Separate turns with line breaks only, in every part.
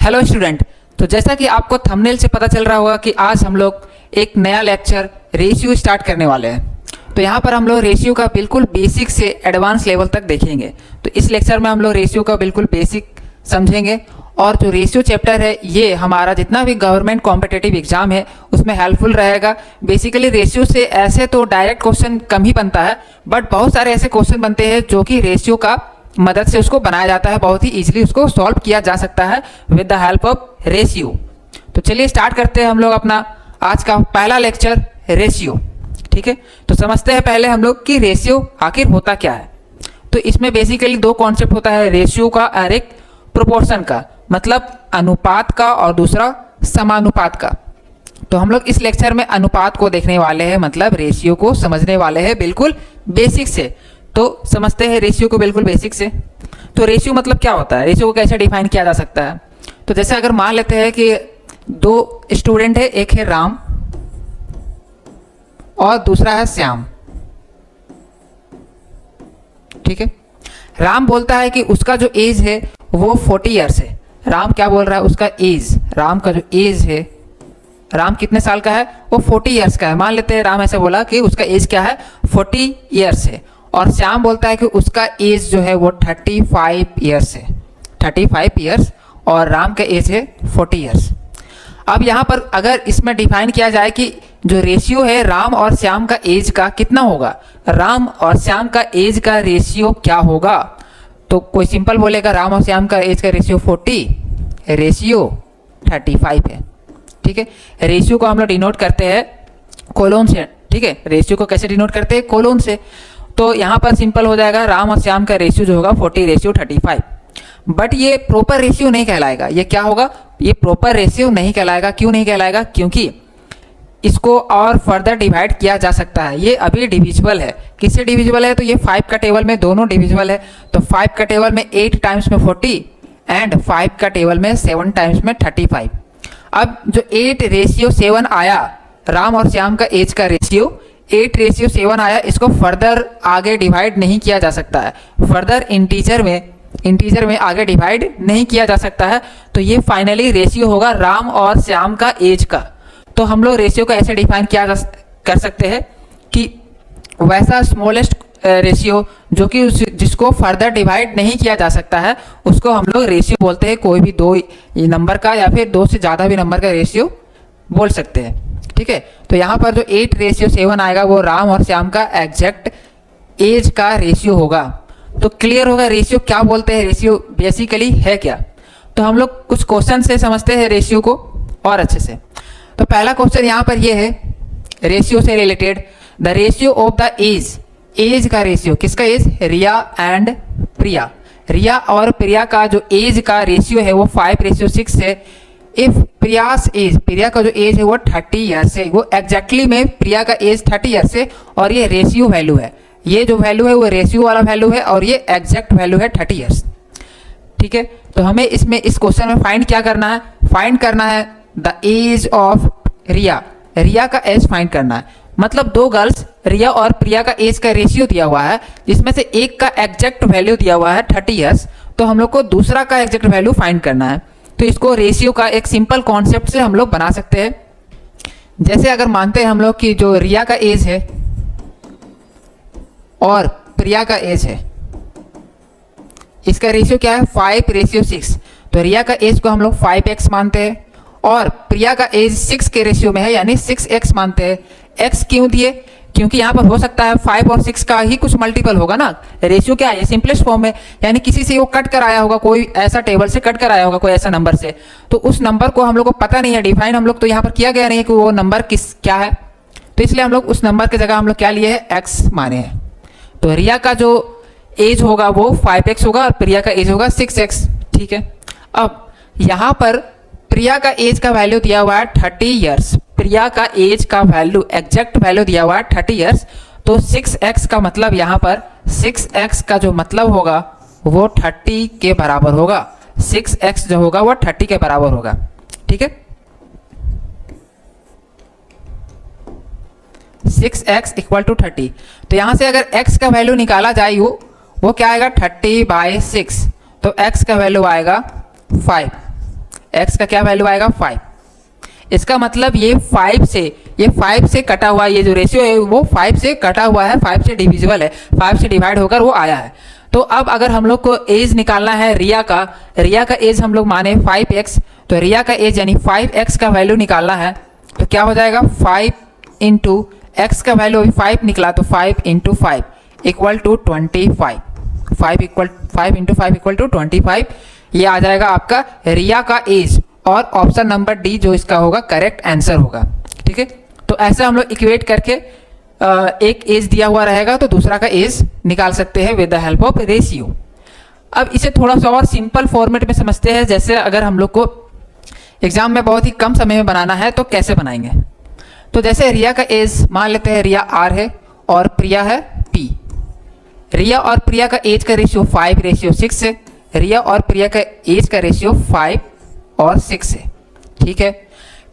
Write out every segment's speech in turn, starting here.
Hello student. तो जैसा कि आपको थंबनेल से पता चल रहा होगा कि आज हम लोग एक नया लेक्चर रेशियो स्टार्ट करने वाले हैं। तो यहाँ पर हम लोग रेशियो का बिल्कुल बेसिक से एडवांस लेवल तक देखेंगे। तो इस लेक्चर में हम लोग रेशियो का बिल्कुल बेसिक समझेंगे और जो रेशियो चैप्टर है ये हमारा जितना भी गवर्नमेंट कॉम्पिटिटिव एग्जाम है उसमें हेल्पफुल रहेगा। बेसिकली रेशियो से ऐसे तो डायरेक्ट क्वेश्चन कम ही बनता है, बट बहुत सारे ऐसे क्वेश्चन बनते हैं जो कि रेशियो का मदद से उसको बनाया जाता है, बहुत ही इजीली उसको सॉल्व किया जा सकता है with the help of ratio. तो चलिए स्टार्ट करते हैं हम लोग अपना आज का पहला लेक्चर रेशियो। ठीक है, तो समझते हैं पहले हम लोग कि रेशियो आखिर होता क्या है। तो इसमें बेसिकली दो कॉन्सेप्ट होता है रेशियो का और एक प्रोपोर्शन का, मतलब अनुपात का और दूसरा समानुपात का। तो हम लोग इस लेक्चर में अनुपात को देखने वाले हैं, मतलब रेशियो को समझने वाले हैं बिल्कुल बेसिक से। तो समझते हैं रेशियो को बिल्कुल बेसिक से। तो रेशियो मतलब क्या होता है, रेशियो को कैसे डिफाइन किया जा सकता है। तो जैसे अगर मान लेते हैं कि दो स्टूडेंट है, एक है राम और दूसरा है श्याम। ठीक है, राम बोलता है कि उसका जो एज है वो 40 ईयर्स है। राम क्या बोल रहा है, उसका एज, राम का जो एज है, राम कितने साल का है, वो 40 ईयर्स का है। मान लेते हैं राम ऐसे बोला कि उसका एज क्या है, 40 ईयर्स है। और श्याम बोलता है कि उसका एज जो है वो 35 ईयर्स है, 35 ईयर्स, और राम का एज है 40 ईयर्स। अब यहाँ पर अगर इसमें डिफाइन किया जाए कि जो रेशियो है राम और श्याम का एज का कितना होगा, राम और श्याम का एज का रेशियो क्या होगा, तो कोई सिंपल बोलेगा राम और श्याम का एज का रेशियो 40, रेशियो 35 है। ठीक है, रेशियो को हम लोग डिनोट करते हैं कोलोन से। ठीक है, रेशियो को कैसे डिनोट करते हैं, कोलोन से। तो यहाँ पर सिंपल हो जाएगा, राम और श्याम का रेशियो जो होगा 40:35। बट ये प्रॉपर रेशियो नहीं कहलाएगा। ये क्या होगा, ये प्रॉपर रेशियो नहीं कहलाएगा। क्यों नहीं कहलाएगा, क्योंकि इसको और फर्दर डिवाइड किया जा सकता है। ये अभी डिविजिबल है। किससे डिविजिबल है, तो ये 5 का टेबल में दोनों डिविजिबल है। तो 5 का टेबल में 8 टाइम्स में 40 एंड 5 का टेबल में 7 टाइम्स में 35। अब जो 8:7 आया, राम और श्याम का एज का रेशियो 8:7 आया, इसको फर्दर आगे डिवाइड नहीं किया जा सकता है। फर्दर इंटीजर में आगे डिवाइड नहीं किया जा सकता है। तो ये फाइनली रेशियो होगा राम और श्याम का एज का। तो हम लोग रेशियो को ऐसे डिफाइन कर सकते हैं कि वैसा स्मॉलेस्ट रेशियो जो कि जिसको फर्दर डिवाइड नहीं किया जा सकता है उसको हम लोग रेशियो बोलते हैं। कोई भी दो नंबर का या फिर दो से ज़्यादा भी नंबर का रेशियो बोल सकते हैं। ठीक है, तो यहाँ पर जो 8:7 आएगा वो राम और श्याम का एग्जैक्ट एज का रेशियो होगा। तो क्लियर होगा रेशियो क्या बोलते हैं, रेशियो बेसिकली है क्या। तो हम लोग कुछ क्वेश्चन से समझते हैं रेशियो को और अच्छे से। तो पहला क्वेश्चन यहाँ पर ये है रेशियो से related, the ratio of the age, age का रेशियो, किसका एज, रिया एंड प्रिया। रिया और प्रिया का जो एज का रेशियो है वो 5:6 है। इफ प्रियास एज, प्रिया का जो एज है वो 30 ईयर्स है, वो एग्जैक्टली में प्रिया का एज 30 ईयर्स है, और ये रेशियो वैल्यू है। ये जो वैल्यू है वो रेशियो वाला वैल्यू है और ये एग्जैक्ट वैल्यू है 30 ईयर्स। ठीक है, तो हमें इसमें इस क्वेश्चन में फाइंड क्या करना है, फाइंड करना है द एज ऑफ रिया, रिया का एज फाइंड करना है। मतलब दो गर्ल्स रिया और प्रिया का एज का रेशियो दिया हुआ है, जिसमें से एक का एग्जैक्ट वैल्यू दिया हुआ है 30 ईयर्स। तो हम लोग को दूसरा का एग्जैक्ट वैल्यू फाइंड करना है। तो इसको रेशियो का एक सिंपल कॉन्सेप्ट से हम लोग बना सकते हैं। जैसे अगर मानते हैं हम लोग कि जो रिया का एज है और प्रिया का एज है, इसका रेशियो क्या है, 5:6। तो रिया का एज को हम लोग 5x मानते हैं और प्रिया का एज 6 के रेशियो में है, यानी 6x मानते हैं। x क्यों दिए, क्योंकि यहाँ पर हो सकता है 5 और 6 का ही कुछ मल्टीपल होगा ना। रेशियो क्या है, सिंपलेस्ट फॉर्म में, यानी किसी से वो कट कर आया होगा, कोई ऐसा टेबल से कट कर आया होगा, कोई ऐसा नंबर से। तो उस नंबर को हम लोग को पता नहीं है डिफाइन, हम लोग तो यहाँ पर किया गया नहीं है कि वो नंबर क्या है। तो इसलिए हम लोग उस नंबर की जगह हम लोग क्या लिए है, x माने हैं। तो रिया का जो एज होगा वो 5x होगा और प्रिया का एज होगा 6x। ठीक है, अब यहाँ पर प्रिया का एज का वैल्यू दिया हुआ है 30 ईयर्स। प्रिया का एज का वैल्यू, एग्जैक्ट वैल्यू दिया हुआ है 30 ईयर्स। तो 6x का मतलब यहाँ पर 6x का जो मतलब होगा वो 30 के बराबर होगा। 6x जो होगा वो 30 के बराबर होगा। ठीक है, 6x = 30। तो यहाँ से अगर x का वैल्यू निकाला जाए वो क्या आएगा, 30/6। तो x का वैल्यू आएगा 5। x का क्या वैल्यू आएगा 5। इसका मतलब ये 5 से कटा हुआ ये जो रेशियो है वो 5 से कटा हुआ है, 5 से डिविजिबल है, 5 से डिवाइड होकर वो आया है। तो अब अगर हम लोग को एज निकालना है रिया का एज हम लोग माने 5x, तो रिया का एज यानी 5x का वैल्यू निकालना है तो क्या हो जाएगा 5 इंटू एक्स का वैल्यू अभी 5 निकला तो 5 into 5 equal to 25। 5 into 5 equal to 25, ये आ जाएगा आपका रिया का एज और ऑप्शन नंबर डी जो इसका होगा करेक्ट आंसर होगा। ठीक है, तो ऐसे हम लोग इक्वेट करके एक एज दिया हुआ रहेगा तो दूसरा का एज निकाल सकते हैं with the help of ratio. अब इसे थोड़ा सा और सिंपल फॉर्मेट में समझते हैं, जैसे अगर हम लोग को एग्जाम में बहुत ही कम समय में बनाना है तो कैसे बनाएंगे। तो जैसे रिया का एज मान लेते हैं रिया आर है और प्रिया है पी। रिया और प्रिया का एज का रेशियो 5:6 है। रिया और प्रिया का एज का रेशियो 5 और 6 है। ठीक है,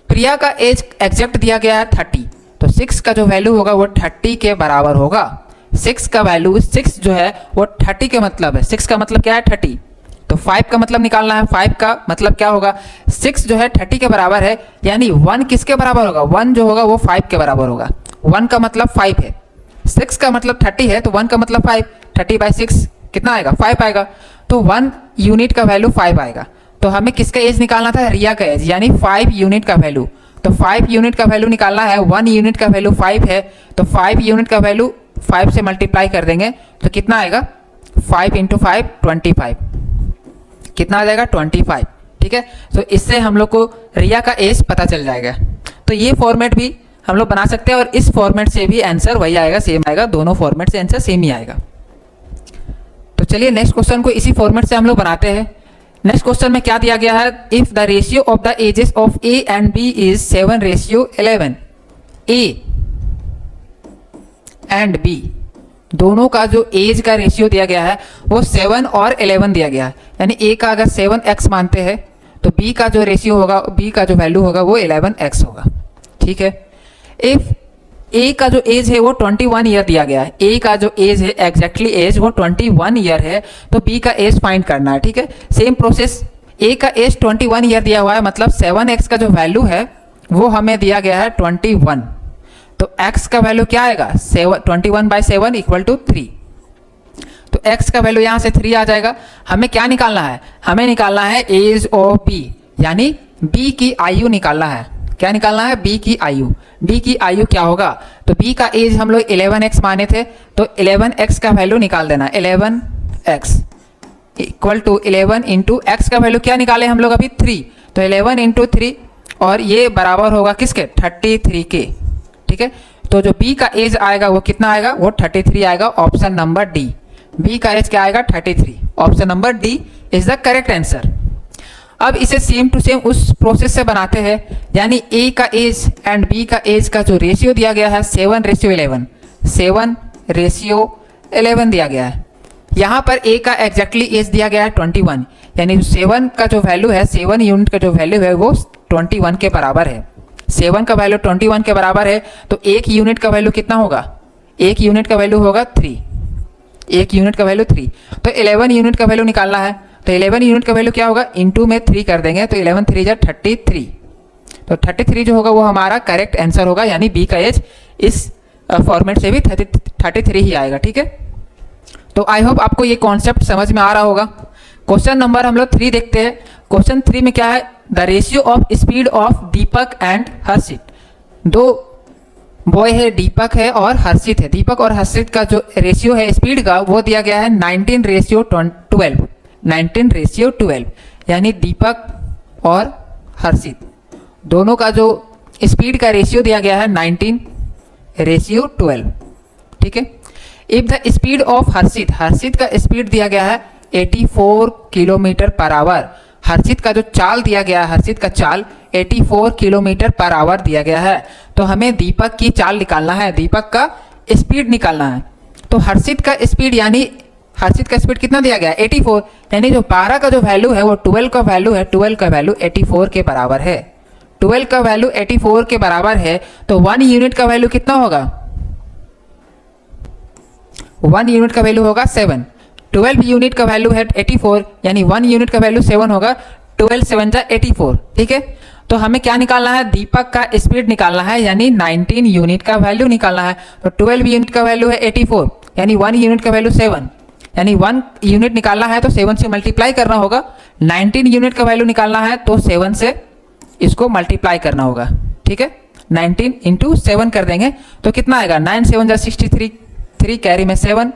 प्रिया का एज एग्जैक्ट दिया गया है 30, तो 6 का जो वैल्यू होगा वो 30 के बराबर होगा। 6 का वैल्यू 6 जो है वो 30 के मतलब है, 6 का मतलब क्या है 30, तो 5 का मतलब निकालना है। 5 का मतलब क्या होगा 6 जो है 30 के बराबर है, यानी 1 किसके बराबर होगा 1 जो होगा वो 5 के बराबर होगा। 1 का मतलब 5 है, 6 का मतलब 30 है तो 1 का मतलब 5, 30/6 कितना आएगा 5 आएगा, तो 1 यूनिट का वैल्यू 5 आएगा। तो हमें किसका एज निकालना था रिया का एज, यानी 5 यूनिट का वैल्यू। तो 5 यूनिट का वैल्यू निकालना है, 1 यूनिट का वैल्यू 5 है तो 5 यूनिट का वैल्यू 5 से मल्टीप्लाई कर देंगे तो कितना आएगा 5 इंटू 5 25, कितना आ जाएगा 25। ठीक है, तो इससे हम लोग को रिया का एज पता चल जाएगा। तो ये फॉर्मेट भी हम लोग बना सकते हैं और इस फॉर्मेट से भी आंसर वही आएगा, सेम आएगा, दोनों फॉर्मेट से आंसर सेम ही आएगा। तो चलिए नेक्स्ट क्वेश्चन को इसी फॉर्मेट से हम लोग बनाते हैं। नेक्स्ट क्वेश्चन में क्या दिया गया है, if the ratio of the ages of A and B is 7:11, A and B दोनों का जो एज का रेशियो दिया गया है वो 7 और 11 दिया गया है, यानी ए का अगर 7x मानते हैं तो बी का जो रेशियो होगा, बी का जो वैल्यू होगा वो 11x होगा। ठीक है, इफ ए का जो एज है वो 21 ईयर दिया गया है, ए का जो एज है एग्जैक्टली एज वो 21 ईयर है, तो बी का एज फाइंड करना है। ठीक है, सेम प्रोसेस, ए का एज 21 ईयर दिया हुआ है, मतलब 7x का जो वैल्यू है वो हमें दिया गया है 21, तो x का वैल्यू क्या आएगा 21/7 इक्वल टू 3, तो x का वैल्यू यहाँ से 3 आ जाएगा। हमें क्या निकालना है, हमें निकालना है एज ऑफ बी, यानी b की आयु निकालना है। क्या निकालना है b की आयु, b की आयु क्या होगा, तो b का एज हम लोग 11x माने थे तो 11x का वैल्यू निकाल देना, 11x equal to 11 into x का वैल्यू क्या निकाले हम लोग अभी 3, तो 11 इंटू 3 और ये बराबर होगा किसके 33 के। ठीक है, तो जो b का एज आएगा वो कितना आएगा, वो 33 आएगा, ऑप्शन नंबर डी। b का एज क्या आएगा 33, option number D is the correct answer. अब इसे सेम टू सेम उस प्रोसेस से बनाते हैं, यानी a का एज एंड b का एज का जो रेशियो दिया गया है 7:11, 7:11 दिया गया है। यहाँ पर a का एग्जैक्टली एज दिया गया है 21, यानी 7 का जो वैल्यू है, 7 यूनिट का जो वैल्यू है वो 21 के बराबर है। 7 का वैल्यू 21 के बराबर है तो 1 यूनिट का वैल्यू कितना होगा, 1 यूनिट का वैल्यू होगा 3, 1 यूनिट का वैल्यू 3, तो 11 यूनिट का वैल्यू निकालना है, तो 11 यूनिट का वैल्यू क्या होगा, इनटू में 3 कर देंगे तो 11 3 जा 33, तो 33 जो होगा वो हमारा करेक्ट आंसर होगा, यानी बी का एज इस फॉर्मेट से भी 33 ही आएगा। ठीक है, तो आई होप आपको ये कॉन्सेप्ट समझ में आ रहा होगा। क्वेश्चन नंबर हम लोग 3 देखते हैं। क्वेश्चन 3 में क्या है, the ratio of speed of Deepak and Harshit, दो बॉय है, दीपक है और हर्षित है। दीपक और हर्षित का जो रेशियो है स्पीड का वो दिया गया है 19:12, 19:12, यानी दीपक और हर्षित दोनों का जो स्पीड का रेशियो दिया गया है 19:12। ठीक है, इफ द स्पीड ऑफ हर्षित, हर्षित का स्पीड दिया गया है 84 किलोमीटर पर आवर, हर्षित का जो चाल दिया गया है, हर्षित का चाल 84 किलोमीटर पर आवर दिया गया है, तो हमें दीपक की चाल निकालना है, दीपक का स्पीड निकालना है। तो हर्षित का स्पीड, यानी हर्षित का स्पीड कितना दिया गया 84, यानी जो 12 का जो वैल्यू है वो 12 का वैल्यू है, 12 का वैल्यू 84 के बराबर है, 12 का वैल्यू 84 के बराबर है, तो 1 यूनिट का वैल्यू कितना होगा, 1 यूनिट का वैल्यू होगा 7, 12 यूनिट का वैल्यू है 84, यानी 1 यूनिट का वैल्यू 7 होगा, 12 7 जा 84, ठीक है। तो हमें क्या निकालना है, दीपक का स्पीड निकालना है, यानी 19 यूनिट का वैल्यू निकालना है। तो 12 यूनिट का वैल्यू है 84, यानी 1 यूनिट का वैल्यू 7, यानी 1 यूनिट निकालना है तो 7 से मल्टीप्लाई करना होगा। 19 यूनिट का वैल्यू निकालना है तो 7 से इसको मल्टीप्लाई करना होगा, ठीक है। 19 इंटू 7 कर देंगे तो कितना आएगा, 9 7 जा 63, 3 कैरी में 7,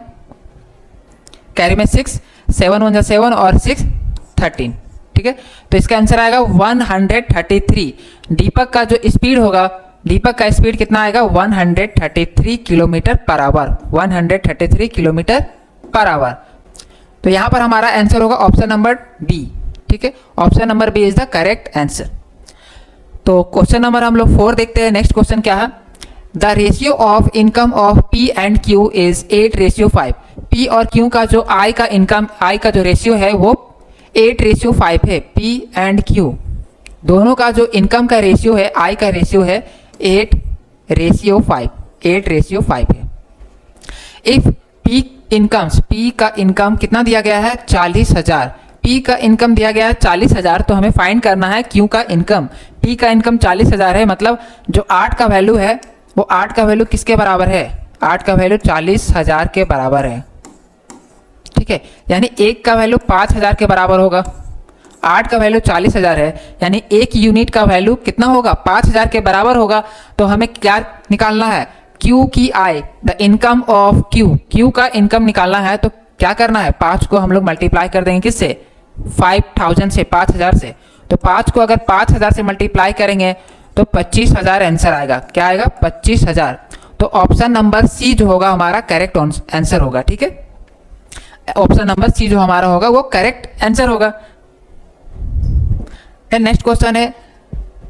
कैरी में 6, 7 1 जा 7 और 6 13, ठीक है। तो इसका आंसर आएगा 133। दीपक का जो स्पीड होगा, दीपक का स्पीड कितना आएगा, 133 kilometre per hour, 133 kilometre per hour. तो यहाँ पर हमारा आंसर होगा ऑप्शन नंबर बी, ठीक है। Option number B is the correct answer. तो क्वेश्चन नंबर हम लोग 4 देखते हैं। नेक्स्ट क्वेश्चन क्या है, the ratio of income of P and Q is 8:5। P और क्यू का जो आई का इनकम, आई का जो रेशियो है वो 8:5 है। पी एंड क्यू दोनों का जो इनकम का रेशियो है, आई का रेशियो है 8:5, 8:5 है। इफ पी इनकम्स, पी का इनकम कितना दिया गया है, 40,000। पी का इनकम दिया गया है 40,000, तो हमें फाइंड करना है क्यू का इनकम। पी का इनकम 40,000 है, मतलब जो 8 का वैल्यू है वो 8 का वैल्यू किसके बराबर है, 8 का वैल्यू 40,000 के बराबर है, ठीक है। यानी 1 का वैल्यू 5,000 के बराबर होगा। 8 का वैल्यू 40,000 है, यानी 1 यूनिट का वैल्यू कितना होगा, 5,000 के बराबर होगा। तो हमें क्या निकालना है, क्यू की I, the income of Q, Q का इनकम निकालना है। तो क्या करना है, 5 को हम लोग मल्टीप्लाई कर देंगे किससे, 5,000 से, 5,000 से। तो 5 को अगर 5,000 से मल्टीप्लाई करेंगे तो 25,000 आंसर आएगा। क्या आएगा, 25,000। तो ऑप्शन नंबर सी जो होगा हमारा करेक्ट आंसर होगा, ठीक है। ऑप्शन नंबर सी जो हमारा होगा वो करेक्ट आंसर होगा। नेक्स्ट क्वेश्चन है,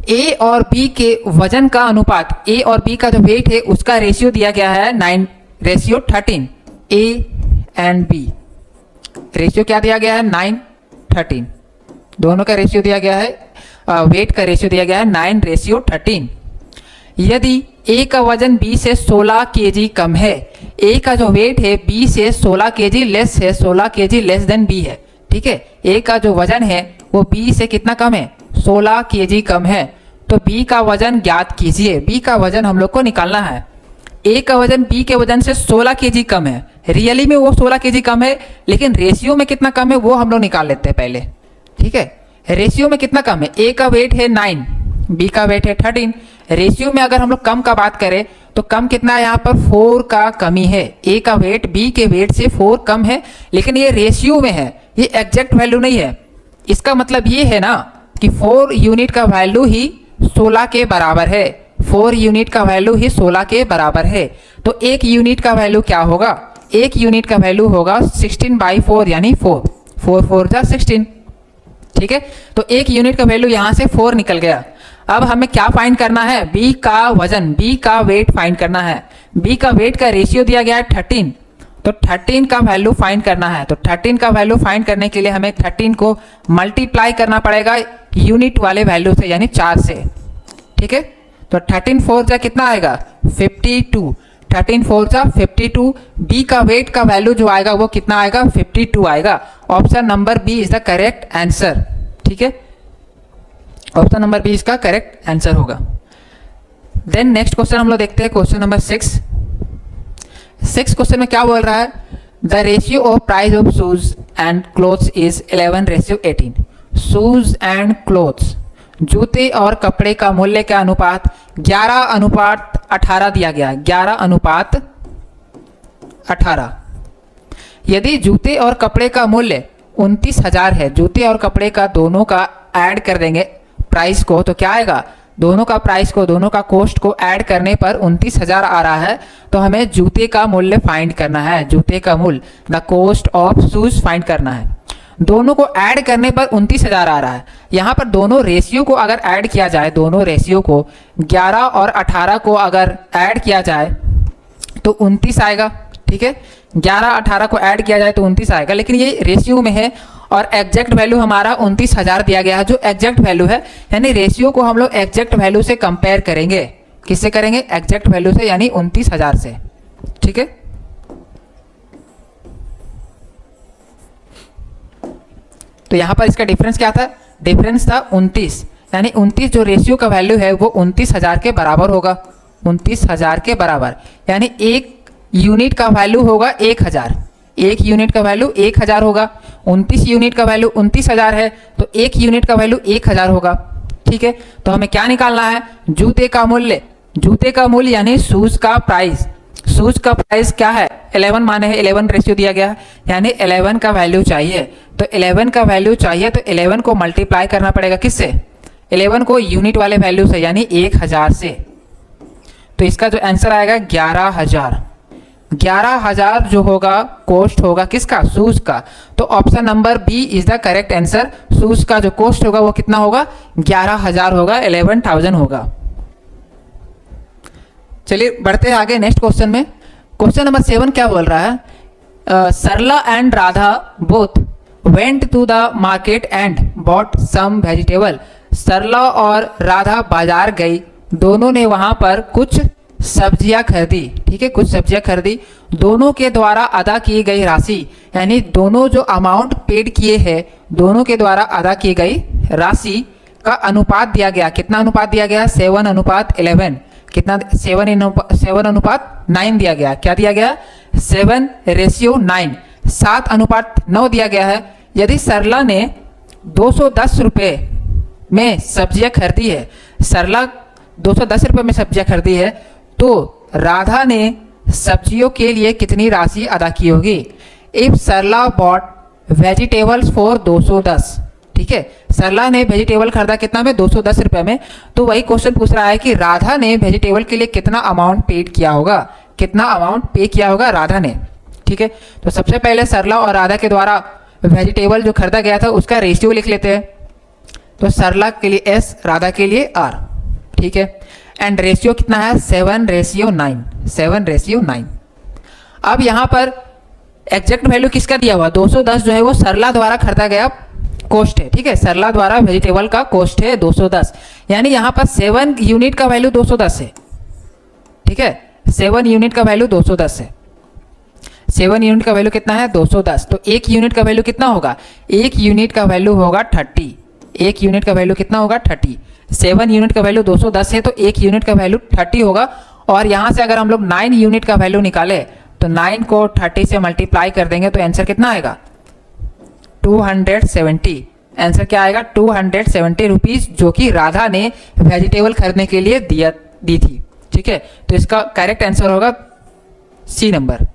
ए और बी के वजन का अनुपात, ए और बी का जो वेट है उसका रेशियो दिया गया है 9:13। ए एंड बी रेशियो क्या दिया गया है, 9:13। दोनों का रेशियो दिया गया है, वेट का रेशियो दिया गया है 9:13। यदि ए का वजन बी से 16 केजी कम है, ए का जो वेट है बी से 16 केजी लेस है, 16 केजी लेस देन बी है, ठीक है। ए का जो वजन है वो बी से कितना कम है, 16 केजी कम है। तो बी का वजन ज्ञात कीजिए। बी का वजन हम लोग को निकालना है। ए का वजन बी के वजन से 16 केजी कम है, रियली में वो 16 केजी कम है, लेकिन रेशियो में कितना कम है वो हम लोग निकाल लेते हैं पहले, ठीक है। रेशियो में कितना कम है, ए का वेट है 9, बी का वेट है 13। रेशियो में अगर हम लोग कम का बात करें तो कम कितना है, यहाँ पर 4 का कमी है। ए का वेट बी के वेट से 4 कम है, लेकिन ये रेशियो में है, ये एग्जैक्ट वैल्यू नहीं है। इसका मतलब ये है ना कि 4 यूनिट का वैल्यू ही 16 के बराबर है, 4 यूनिट का वैल्यू ही 16 के बराबर है। तो 1 यूनिट का वैल्यू क्या होगा, 1 यूनिट का वैल्यू होगा 16/4, यानी 4, 4 4 जा 16, ठीक है। तो 1 यूनिट का वैल्यू यहाँ से 4 निकल गया। अब हमें क्या फाइंड करना है, बी का वजन, बी का वेट फाइंड करना है। बी का वेट का रेशियो दिया गया है 13, तो 13 का वैल्यू फाइंड करना है। तो 13 का वैल्यू फाइंड करने के लिए हमें 13 को मल्टीप्लाई करना पड़ेगा यूनिट वाले वैल्यू से, यानी 4 से, ठीक है। तो 13 4 जा कितना आएगा, 52, 13 4 जा 52। बी का वेट का वैल्यू जो आएगा वो कितना आएगा, 52 आएगा। Option number B is the correct answer, ठीक है। ऑप्शन नंबर बी इसका करेक्ट आंसर होगा। देन नेक्स्ट क्वेश्चन हम लोग देखते हैं, क्वेश्चन नंबर 6। क्वेश्चन में क्या बोल रहा है, the ratio of price of shoes and clothes is 11:18। Shoes and clothes, जूते और कपड़े का मूल्य का अनुपात 11:18 दिया गया, 11:18। यदि जूते और कपड़े का मूल्य 29,000 है, जूते और कपड़े का दोनों का ऐड कर देंगे प्राइस को, तो क्या आएगा, दोनों का प्राइस को, दोनों का कॉस्ट को ऐड करने पर 29,000 आ रहा है। तो हमें जूते का मूल्य फाइंड करना है, जूते का मूल्य, the cost of shoes find करना है। दोनों को ऐड करने पर 29,000 आ रहा है। यहाँ पर दोनों रेशियो को अगर ऐड किया जाए, दोनों रेशियो को 11 और 18 को अगर ऐड किया जाए तो 29 आएगा, ठीक है। 11 18 को ऐड किया जाए तो 29 आएगा, लेकिन ये रेशियो में है और एग्जैक्ट वैल्यू हमारा 29,000 दिया गया है, जो एग्जैक्ट वैल्यू है। यानी रेशियो को हम लोग एग्जैक्ट वैल्यू से कंपेयर करेंगे, किससे करेंगे, एग्जैक्ट वैल्यू से, यानी 29,000 से, ठीक है। तो यहाँ पर इसका डिफरेंस क्या था, डिफरेंस था 29, यानी 29 जो रेशियो का वैल्यू है वो 29,000 के बराबर होगा, 29,000 के बराबर, यानी एक यूनिट का वैल्यू होगा 1,000, एक यूनिट का वैल्यू 1,000 होगा। 29 यूनिट का वैल्यू 29,000 है तो एक यूनिट का वैल्यू 1,000 होगा। ठीक है, तो हमें क्या निकालना है, जूते का मूल्य, जूते का मूल्य यानी शूज का प्राइस। शूज का प्राइस क्या है, 11 माने है, 11 रेशियो दिया गया है, यानी 11 का वैल्यू चाहिए। तो 11 का वैल्यू चाहिए तो 11 को मल्टीप्लाई करना पड़ेगा किससे, 11 को यूनिट वाले वैल्यू से यानी 1,000 से। तो इसका जो आंसर आएगा 11,000, 11,000 जो होगा कॉस्ट होगा किसका, शूज का। तो option number B is the correct answer. Shoes का जो कॉस्ट होगा वो कितना होगा, 11,000 होगा, 11,000 होगा। चलिए बढ़ते हैं आगे नेक्स्ट क्वेश्चन में। क्वेश्चन नंबर 7 क्या बोल रहा है, Sarla and Radha both went to the market and bought some vegetable. Sarla और राधा बाजार गई, दोनों ने वहां पर कुछ सब्जियां खरीदी। ठीक है, कुछ सब्जियां खरीदी। दोनों के द्वारा अदा की गई राशि, यानी दोनों जो अमाउंट पेड किए हैं, दोनों के द्वारा अदा की गई राशि का अनुपात दिया गया। कितना अनुपात दिया गया, 7:11। कितना, 7:9 दिया गया। क्या दिया गया, 7:9, 7:9 दिया गया है। यदि सरला ने 210 रुपये में सब्जियां खरीदी है, सरला 210 रुपये में सब्जियां खरीदी है, तो राधा ने सब्जियों के लिए कितनी राशि अदा की होगी। If Sarla bought vegetables for 210, ठीक है, सरला ने वेजिटेबल खरीदा कितना में, 210 रुपये में। तो वही क्वेश्चन पूछ रहा है कि राधा ने वेजिटेबल के लिए कितना अमाउंट पेड किया होगा, कितना अमाउंट पे किया होगा राधा ने। ठीक है, तो सबसे पहले सरला और राधा के द्वारा वेजिटेबल जो खरीदा गया था उसका रेशियो लिख लेते हैं। तो सरला के लिए S, राधा के लिए R। ठीक है, एंड रेशियो कितना है, 7:9, 7:9। अब यहाँ पर एग्जैक्ट वैल्यू किसका दिया हुआ, 210 जो है वो सरला द्वारा खरीदा गया कॉस्ट है। ठीक है, सरला द्वारा वेजिटेबल का कॉस्ट है 210, यानी यहाँ पर 7 यूनिट का वैल्यू 210 है। ठीक है, 7 यूनिट का वैल्यू 210 है। 7 यूनिट का वैल्यू कितना है, 210। तो एक यूनिट का वैल्यू कितना होगा, एक यूनिट का वैल्यू होगा 30। एक यूनिट का वैल्यू कितना होगा, 30। 7 यूनिट का वैल्यू 210 है तो एक यूनिट का वैल्यू 30 होगा। और यहाँ से अगर हम लोग 9 यूनिट का वैल्यू निकाले तो 9 को 30 से मल्टीप्लाई कर देंगे तो आंसर कितना आएगा, 270। आंसर क्या आएगा, 270 रुपीज, जो कि राधा ने वेजिटेबल खरीदने के लिए दी थी। ठीक है, तो इसका करेक्ट आंसर होगा सी नंबर।